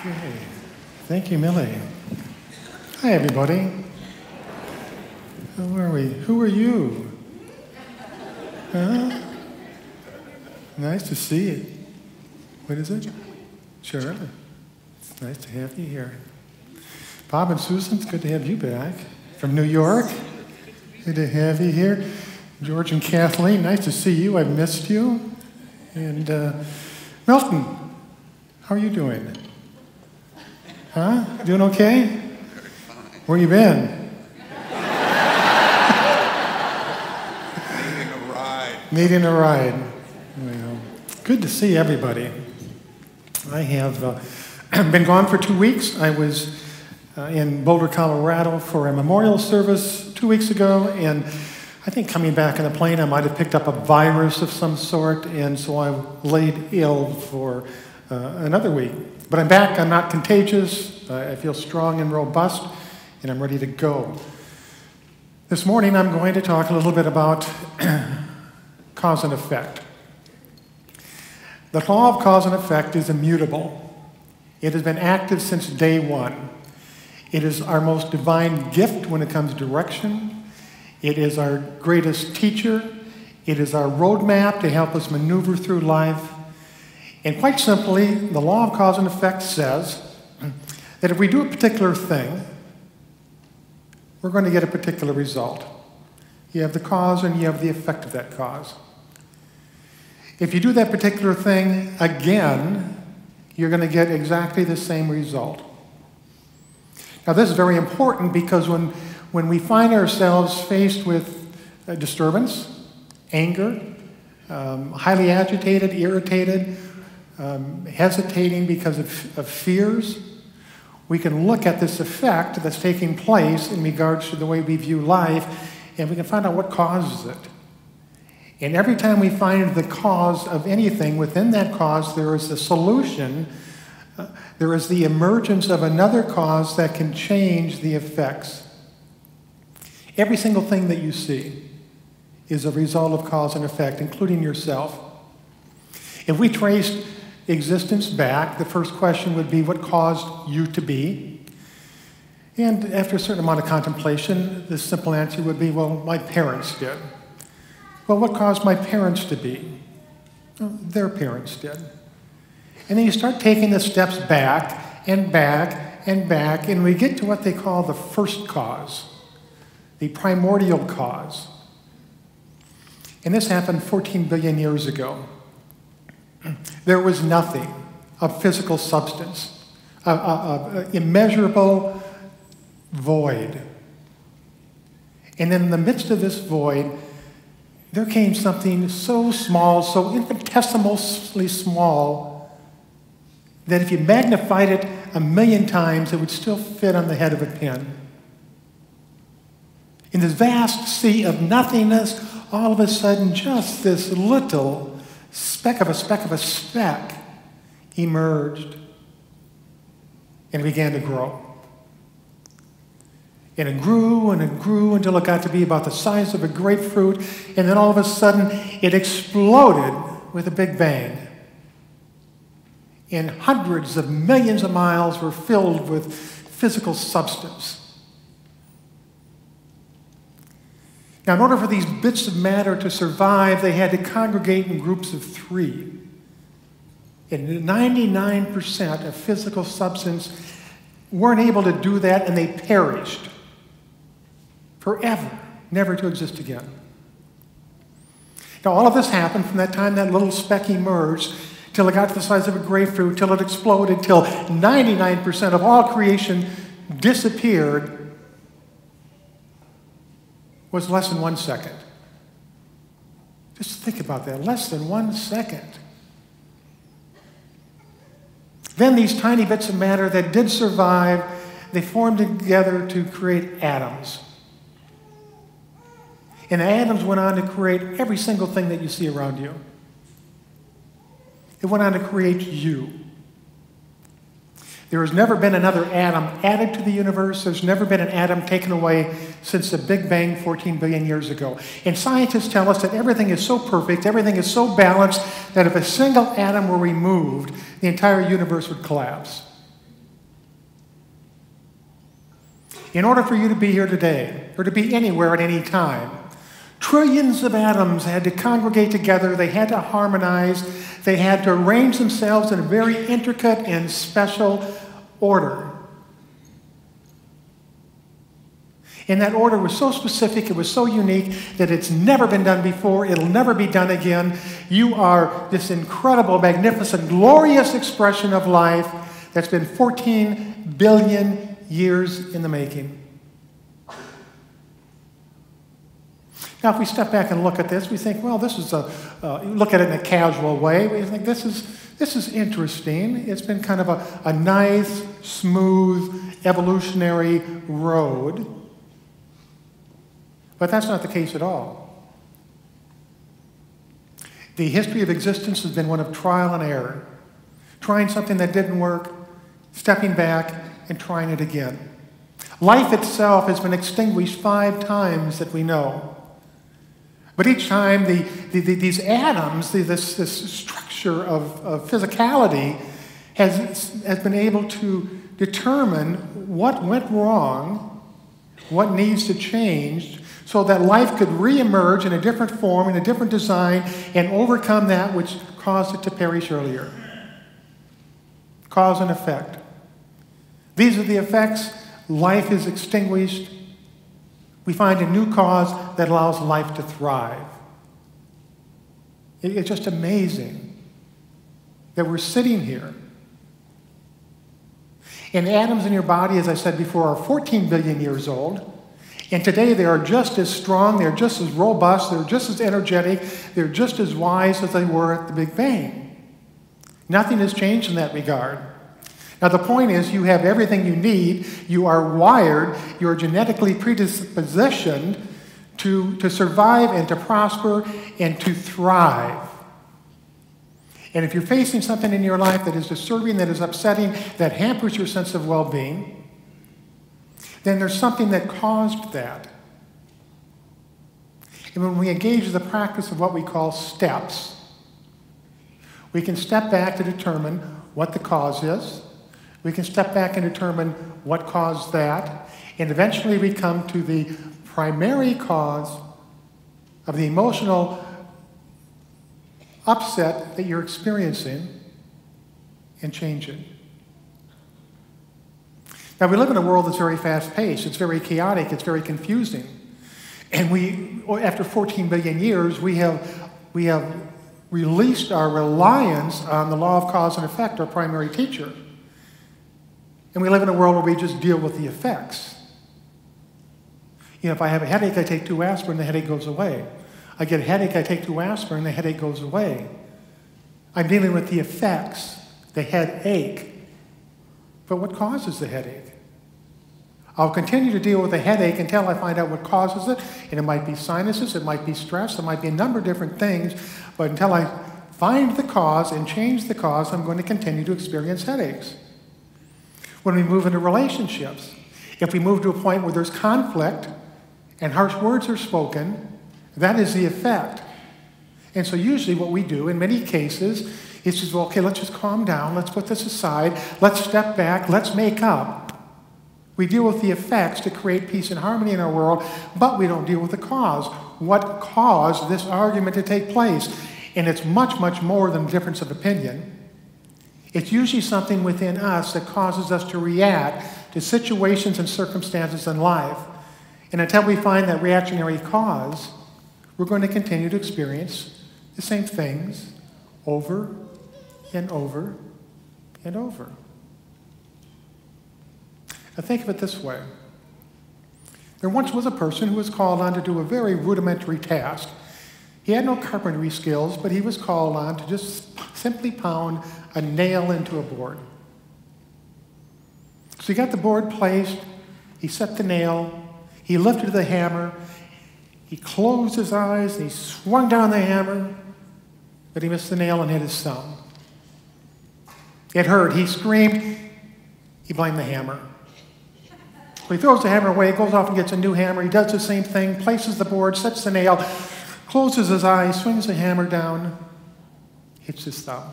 Okay. Thank you, Millie. Hi, everybody. Who are we? Who are you? Huh? Nice to see you. What is it? Charlie. It's nice to have you here. Bob and Susan, it's good to have you back. From New York. Good to have you here. George and Kathleen, nice to see you. I've missed you. And Milton, how are you doing? Huh? Doing okay? Where you been? Needing a ride. Well, good to see everybody. I have been gone for 2 weeks. I was in Boulder, Colorado for a memorial service 2 weeks ago, and I think coming back on the plane I might have picked up a virus of some sort, and so I laid ill for another week. But I'm back, I'm not contagious, I feel strong and robust, and I'm ready to go. This morning I'm going to talk a little bit about cause and effect. The law of cause and effect is immutable. It has been active since day one. It is our most divine gift when it comes to direction. It is our greatest teacher. It is our roadmap to help us maneuver through life. And quite simply, the law of cause and effect says that if we do a particular thing, we're going to get a particular result. You have the cause and you have the effect of that cause. If you do that particular thing again, you're going to get exactly the same result. Now, this is very important because when we find ourselves faced with a disturbance, anger, highly agitated, irritated, hesitating because of fears, we can look at this effect that's taking place in regards to the way we view life, and we can find out what causes it. And every time we find the cause of anything, within that cause there is a solution. There is the emergence of another cause that can change the effects. Every single thing that you see is a result of cause and effect, including yourself. If we traced existence back, the first question would be, what caused you to be? And after a certain amount of contemplation, the simple answer would be, well, my parents did. Well, what caused my parents to be? Well, their parents did. And then you start taking the steps back and back and back, and we get to what they call the first cause, the primordial cause. And this happened 14 billion years ago. There was nothing of physical substance, of immeasurable void. And then in the midst of this void, there came something so small, so infinitesimally small, that if you magnified it 1,000,000 times, it would still fit on the head of a pin. In this vast sea of nothingness, all of a sudden, just this little speck of a speck emerged, and it began to grow. And it grew and it grew until it got to be about the size of a grapefruit, and then all of a sudden it exploded with a big bang. And hundreds of millions of miles were filled with physical substance. Now, in order for these bits of matter to survive, they had to congregate in groups of 3. And 99% of physical substance weren't able to do that, and they perished forever, never to exist again. Now, all of this happened from that time that little speck emerged till it got to the size of a grapefruit, till it exploded, till 99% of all creation disappeared, was less than 1 second. Just think about that, less than 1 second. Then these tiny bits of matter that did survive, they formed together to create atoms. And the atoms went on to create every single thing that you see around you. It went on to create you. There has never been another atom added to the universe. There's never been an atom taken away since the Big Bang 14 billion years ago. And scientists tell us that everything is so perfect, everything is so balanced, that if a single atom were removed, the entire universe would collapse. In order for you to be here today, or to be anywhere at any time, trillions of atoms had to congregate together, they had to harmonize, they had to arrange themselves in a very intricate and special order. And that order was so specific, it was so unique, that it's never been done before, it'll never be done again. You are this incredible, magnificent, glorious expression of life that's been 14 billion years in the making. Now, if we step back and look at this, we think, well, this is look at it in a casual way. We think this is interesting. It's been kind of a nice, smooth, evolutionary road. But that's not the case at all. The history of existence has been one of trial and error. Trying something that didn't work, stepping back, and trying it again. Life itself has been extinguished 5 times that we know. But each time, these atoms, this structure of physicality has been able to determine what went wrong, what needs to change, so that life could reemerge in a different form, in a different design, and overcome that which caused it to perish earlier. Cause and effect. These are the effects. Life is extinguished. We find a new cause that allows life to thrive. It's just amazing that we're sitting here. And atoms in your body, as I said before, are 14 billion years old. And today they are just as strong, they're just as robust, they're just as energetic, they're just as wise as they were at the Big Bang. Nothing has changed in that regard. Now the point is, you have everything you need, you are wired, you are genetically predispositioned to survive and to prosper and to thrive. And if you're facing something in your life that is disturbing, that is upsetting, that hampers your sense of well-being, then there's something that caused that. And when we engage in the practice of what we call steps, we can step back to determine what the cause is. We can step back and determine what caused that. And eventually we come to the primary cause of the emotional upset that you're experiencing and change it. Now, we live in a world that's very fast-paced. It's very chaotic. It's very confusing. And after 14 billion years, we have released our reliance on the law of cause and effect, our primary teacher. And we live in a world where we just deal with the effects. You know, if I have a headache, I take 2 aspirin, the headache goes away. I get a headache, I take 2 aspirin, the headache goes away. I'm dealing with the effects, the headache. But what causes the headache? I'll continue to deal with the headache until I find out what causes it. And it might be sinuses, it might be stress, it might be a number of different things. But until I find the cause and change the cause, I'm going to continue to experience headaches. When we move into relationships, if we move to a point where there's conflict and harsh words are spoken, that is the effect. And so usually what we do in many cases is just, well, okay, let's just calm down, let's put this aside, let's step back, let's make up. We deal with the effects to create peace and harmony in our world, but we don't deal with the cause. What caused this argument to take place? And it's much, much more than a difference of opinion. It's usually something within us that causes us to react to situations and circumstances in life. And until we find that reactionary cause, we're going to continue to experience the same things over and over and over. Now think of it this way. There once was a person who was called on to do a very rudimentary task. He had no carpentry skills, but he was called on to just simply pound a nail into a board. So he got the board placed, he set the nail, he lifted the hammer, he closed his eyes, and he swung down the hammer, but he missed the nail and hit his thumb. It hurt. He screamed. He blamed the hammer. So he throws the hammer away, goes off and gets a new hammer. He does the same thing, places the board, sets the nail, closes his eyes, swings the hammer down, hits his thumb.